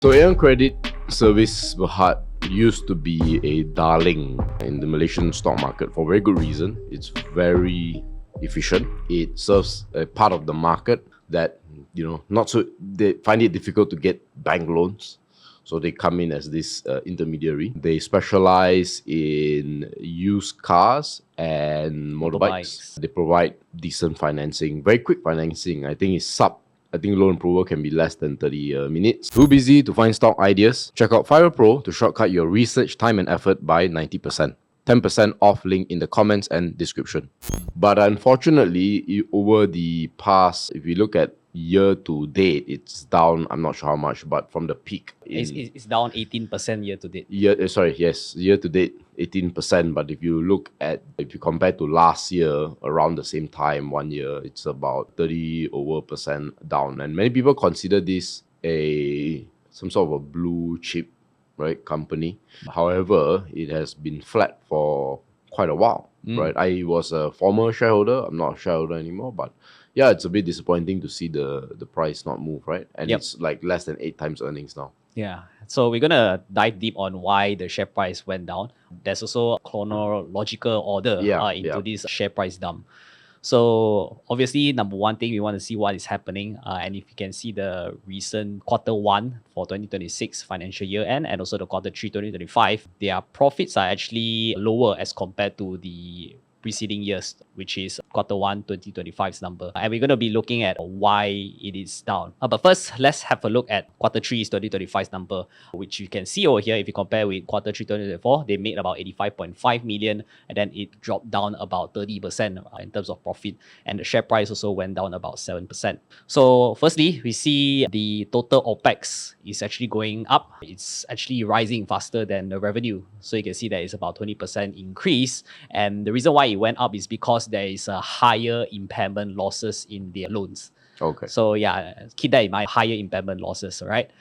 So Aeon Credit Service Berhad used to be a darling in the Malaysian stock market for very good reason. It's very efficient. It serves a part of the market that, they find it difficult to get bank loans. So they come in as this intermediary. They specialize in used cars and motorbikes. They provide decent financing, very quick financing. I think loan approval can be less than 30 minutes. Too busy to find stock ideas? Check out FIRL Pro to shortcut your research time and effort by 90%. 10% off link in the comments and description. But unfortunately, over the past, if you look at year to date, it's down. I'm not sure how much, but from the peak, it's down 18% year to date. Year to date 18%. But if you compare to last year around the same time, 1 year, it's about 30% down. And many people consider this some sort of a blue chip, right, company. However, it has been flat for quite a while, right? I was a former shareholder. I'm not a shareholder anymore, but yeah, it's a bit disappointing to see the price not move, right? And it's like less than 8 times earnings now. Yeah. So we're going to dive deep on why the share price went down. There's also a chronological order into this share price dump. So obviously, number one thing, we want to see what is happening. And if you can see the recent Q1 for 2026 financial year end and also the Q3 2025, their profits are actually lower as compared to the preceding years, which is Q1 2025's number. And we're going to be looking at why it is down. But first, let's have a look at Q3's 2025's number, which you can see over here. If you compare with Q3 2024, they made about 85.5 million, and then it dropped down about 30% in terms of profit. And the share price also went down about 7%. So firstly, we see the total OPEX is actually going up. It's actually rising faster than the revenue. So you can see that it's about 20% increase. And the reason why it went up is because there is a higher impairment losses in their loans. Okay. So yeah, keep that in mind, higher impairment losses, right?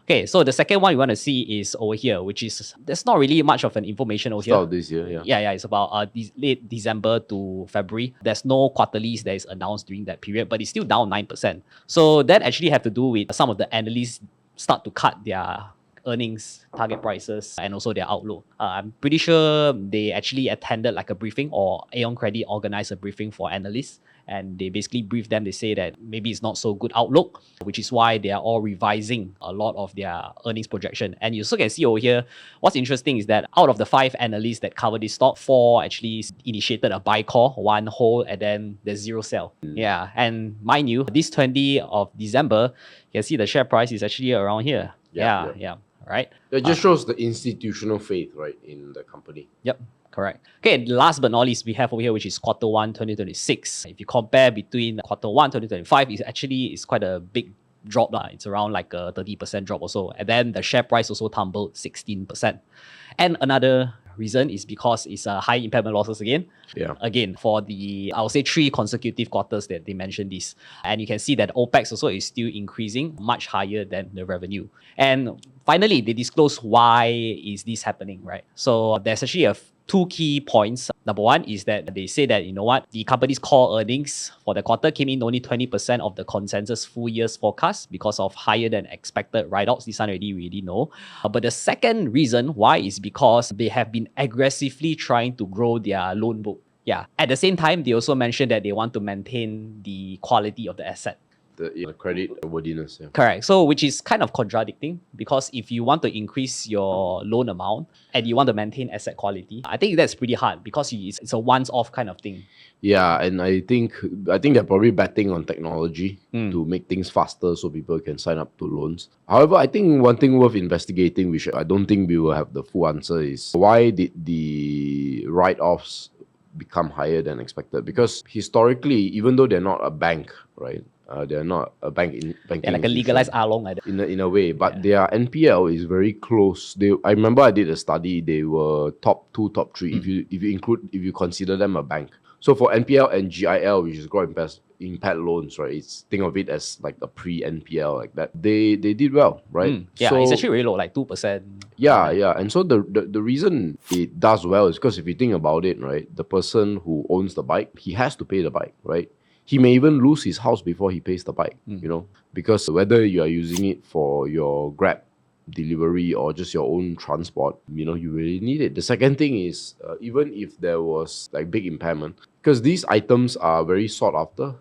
Okay, so the second one we want to see is over here, which is, there's not really much of an information over here. Start this year, yeah. Yeah, it's about late December to February. There's no quarterlies that is announced during that period, but it's still down 9%. So that actually have to do with some of the analysts start to cut their earnings, target prices, and also their outlook. I'm pretty sure they actually attended like a briefing, or Aeon Credit organized a briefing for analysts, and they basically briefed them. They say that maybe it's not so good outlook, which is why they are all revising a lot of their earnings projection. And you also can see over here, what's interesting is that out of the 5 analysts that cover this stock, 4 actually initiated a buy call, 1 hold, and then there's 0 sell. Yeah, and mind you, this 20th of December, you can see the share price is actually around here. Yeah. Right? It just shows the institutional faith, right, in the company. Yep, correct. Okay, last but not least, we have over here, which is Q1 2026. If you compare between Q1 2025, it's quite a big drop. It's around like a 30% drop or so. And then the share price also tumbled 16%. And another reason is because it's a high impairment losses again. Yeah. Again, for I would say 3 consecutive quarters that they mentioned this. And you can see that OPEX also is still increasing much higher than the revenue. And finally, they disclose why is this happening, right? So there's actually 2 key points. Number one is that they say that, the company's core earnings for the quarter came in only 20% of the consensus full year's forecast because of higher than expected write-offs. This one we already know. But the second reason why is because they have been aggressively trying to grow their loan book. Yeah. At the same time, they also mentioned that they want to maintain the quality of the asset. The credit worthiness. Yeah. Correct. So which is kind of contradicting, because if you want to increase your loan amount and you want to maintain asset quality, I think that's pretty hard because it's a once-off kind of thing. Yeah, and I think they're probably betting on technology to make things faster so people can sign up to loans. However, I think one thing worth investigating, which I don't think we will have the full answer, is why did the write-offs become higher than expected? Because historically, even though they're not a bank, right? They're not a banking like a legalized AEON like that. In a way, but their NPL is very close. I remember I did a study. They were top 2, top 3 if you consider them a bank. So for NPL and GIL, which is gross impaired loans, right? Think of it as like a pre-NPL like that. They did well, right? Yeah, so it's actually really low, like 2%. Yeah. And so the reason it does well is because if you think about it, right, the person who owns the bike, he has to pay the bike, right? He may even lose his house before he pays the bike, because whether you are using it for your Grab delivery or just your own transport, you really need it. The second thing is, even if there was like big impairment, because these items are very sought after,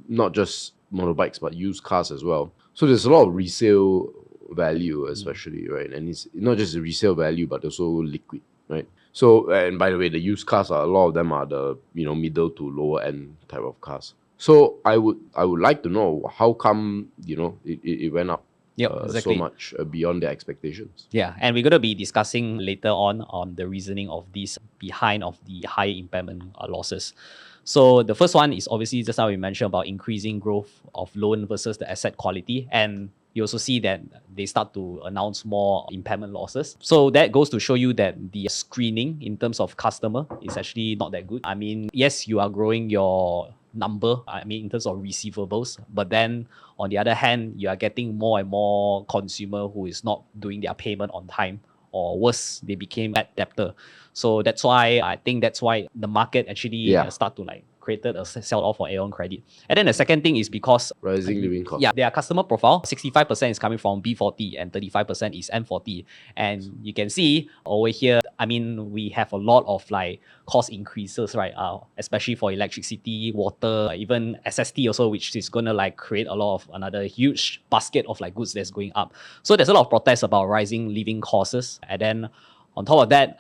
not just motorbikes, but used cars as well. So there's a lot of resale value, especially, right? And it's not just the resale value, but also liquid, right? So, and by the way, the used cars a lot of them are the middle to lower end type of cars. So I would like to know how come it went up exactly. so much beyond their expectations. Yeah, and we're going to be discussing later on the reasoning of this behind of the high impairment losses. So the first one is obviously just how we mentioned about increasing growth of loan versus the asset quality, and you also see that they start to announce more impairment losses. So that goes to show you that the screening in terms of customer is actually not that good. I mean, yes, you are growing your number, in terms of receivables, but then on the other hand, you are getting more and more consumer who is not doing their payment on time, or worse, they became bad debtor. So that's why the market actually start to created a sell-off for Aeon Credit. And then the second thing is because rising living costs. Yeah, their customer profile, 65% is coming from B40 and 35% is M40. And you can see over here, we have a lot of cost increases, right? Especially for electricity, water, even SST also, which is gonna create a lot of another huge basket of goods that's going up. So there's a lot of protests about rising living costs. And then on top of that,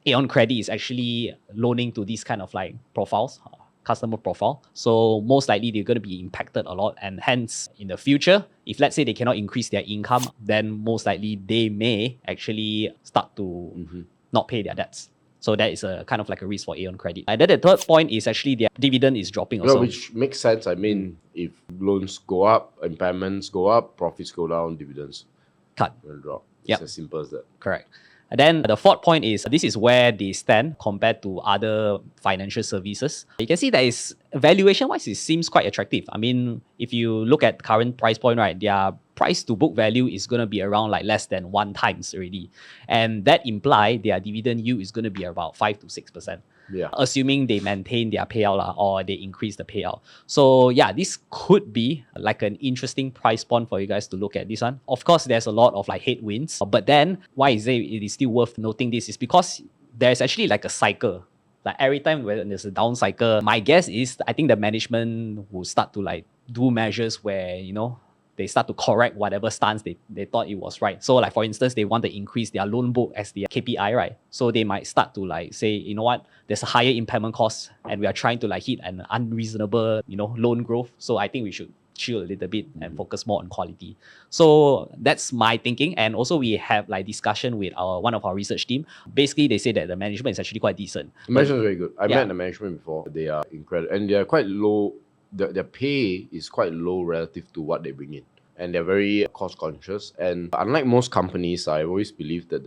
Aeon Credit is actually loaning to these kind of profiles, customer profile. So most likely they're going to be impacted a lot. And hence, in the future, if let's say they cannot increase their income, then most likely they may actually start to not pay their debts. So that is a kind of a risk for Aeon Credit. And then the third point is actually their dividend is dropping also. Which makes sense. If loans go up, impairments go up, profits go down, dividends will drop. It's as simple as that. Correct. And then the fourth point is, this is where they stand compared to other financial services. You can see that is valuation-wise, it seems quite attractive. If you look at current price point, right, their price to book value is going to be around less than 1 times already. And that implies their dividend yield is going to be about 5 to 6%. Yeah. Assuming they maintain their payout or they increase the payout. So yeah, this could be an interesting price point for you guys to look at this one. Of course, there's a lot of headwinds, but then why is it is still worth noting this is because there's actually a cycle. Every time when there's a down cycle, my guess is I think the management will start to do measures where, they start to correct whatever stance they thought it was right. So for instance, they want to increase their loan book as their KPI, right? So they might start to say, you know what, there's a higher impairment cost and we are trying to hit an unreasonable, loan growth. So I think we should chill a little bit and focus more on quality. So that's my thinking. And also we have discussion with one of our research team. Basically, they say that the management is actually quite decent. The management is very good. I met the management before. They are incredible. And they are quite low. Their pay is quite low relative to what they bring in. And they're very cost conscious. And unlike most companies, I always believe that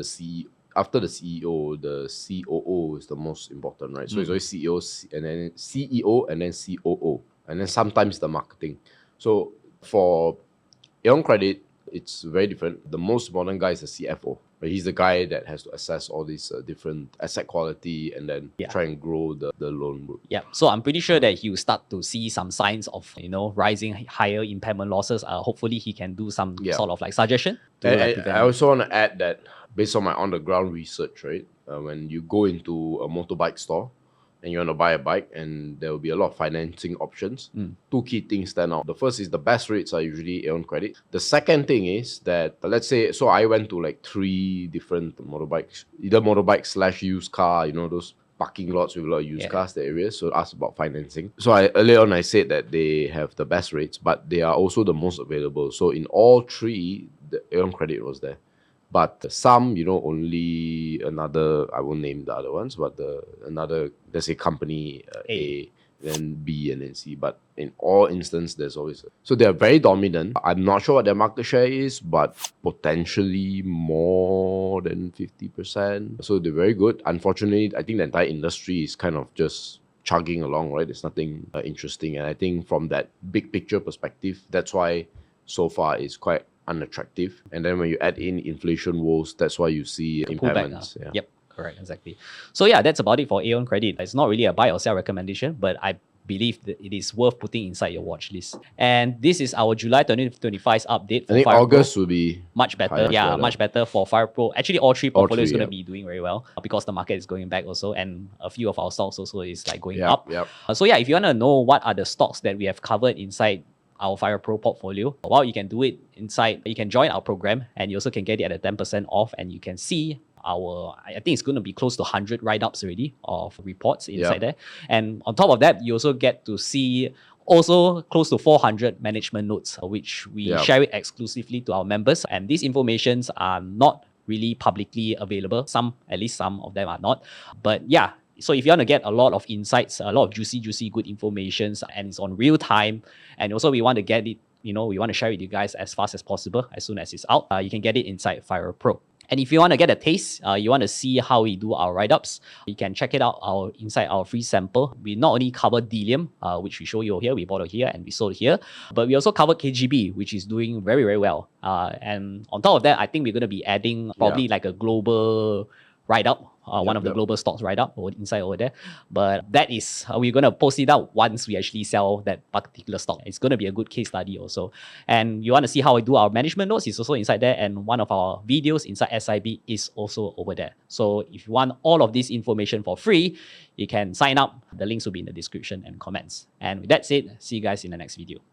after the CEO, the COO is the most important, right? So it's always CEO and then CEO and then COO. And then sometimes the marketing. So for Aeon Credit, it's very different. The most important guy is the CFO. But he's the guy that has to assess all these different asset quality and then try and grow the loan book. Yeah, so I'm pretty sure that he will start to see some signs of rising higher impairment losses. Hopefully he can do some sort of suggestion. I also want to add that based on my on the ground research, right? When you go into a motorbike store and you want to buy a bike, and there will be a lot of financing options. 2 key things stand out. The first is the best rates are usually Aeon Credit. The second thing is that, let's say, so I went to 3 different motorbikes, either motorbike / used car, those parking lots with a lot of used cars, the areas. So asked about financing. So earlier on I said that they have the best rates, but they are also the most available. So in all 3, the Aeon Credit was there. But some, only another, I won't name the other ones, but another, let's say company A, then B, and then C. But in all instances, there's always... So they're very dominant. I'm not sure what their market share is, but potentially more than 50%. So they're very good. Unfortunately, I think the entire industry is kind of just chugging along, right? There's nothing interesting. And I think from that big picture perspective, that's why so far it's quite unattractive. And then when you add in inflation woes, that's why you see impairments. Yep, correct, exactly. So yeah, that's about it for Aeon Credit. It's not really a buy or sell recommendation, but I believe that it is worth putting inside your watch list. And this is our July 2025's update for I think FIRL August Pro. will be Much better. Yeah, much better for FIRL Pro. Actually, all three portfolios going to be doing very well because the market is going back also, and a few of our stocks also is like going up. So yeah, if you want to know what are the stocks that we have covered inside our FIRL Pro portfolio, well, you can do it inside. You can join our program, and you also can get it at a 10% off, and you can see I think it's going to be close to 100 write-ups already of reports inside there. And on top of that, you also get to see also close to 400 management notes, which we share it exclusively to our members. And these informations are not really publicly available. At least some of them are not. But yeah, so if you want to get a lot of insights, a lot of juicy, good information, and it's on real time, and also we want to get it, we want to share it with you guys as fast as possible, as soon as it's out, you can get it inside FIRL Pro. And if you want to get a taste, you want to see how we do our write-ups, you can check it out inside our free sample. We not only cover Delium, which we show you here, we bought it here and we sold here, but we also cover KGB, which is doing very, very well. And on top of that, I think we're going to be adding probably like a global write-up, one of the global stocks write-up inside over there. But that is, we're going to post it out once we actually sell that particular stock. It's going to be a good case study also. And you want to see how we do our management notes, it's also inside there. And one of our videos inside SIB is also over there. So if you want all of this information for free, you can sign up. The links will be in the description and comments. And with that said, see you guys in the next video.